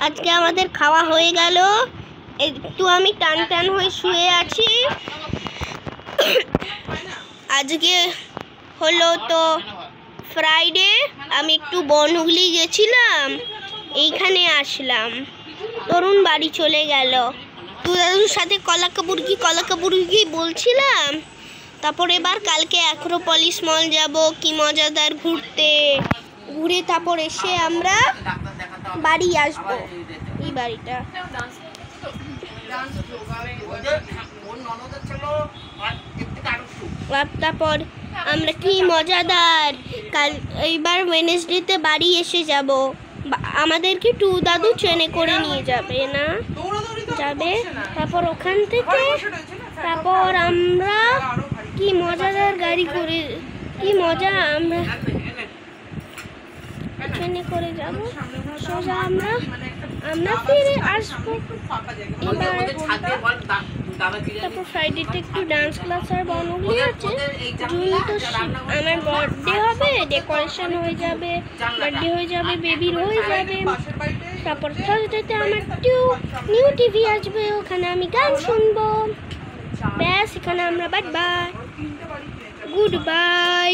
আজকে আমাদের খাওয়া হয়ে গেল। একটু আমি টান টান হয়ে শুয়ে আছি। আজকে হলো তো ফ্রাইডে, আমি একটু বনহুগলি গেছিলাম, এইখানে আসলাম। তরুণ বাড়ি চলে গেল। দাদুর সাথে কলাকাপুরকি বলছিলাম। তারপর এবার কালকে অ্যাক্রোপলিস মল যাব, কি মজাদার ঘুরে তারপর এসে আমরা বাড়ি আসবো। এই বাড়িটা তারপর আমরা কি মজাদার কাল এইবার ওয়েডনেসডেতে বাড়ি এসে যাব। আমাদেরকে দাদু ট্রেনে করে নিয়ে যাবে না যাবে। তারপর ওখান থেকে তারপর আমরা কি মজাদার গাড়ি করে, কি মজা, আমরা ট্রেনে করে যাব সোজা আমরা ফিরে আসবো। তারপর ফ্রাইডেতে একটু ডান্স ক্লাস আর বনহুগলি আছে। জুন তো আমার বার্থডে হবে, ডেকোরেশন হয়ে যাবে, বার্থডে হয়ে যাবে, বেবির হয়ে যাবে। তারপর থার্সডেতে আমার নিউ টিভি আসবে, ওখানে আমি গান শুনবো। ব্যাস, এখানে আমরা বাই বাই, গুড বাই।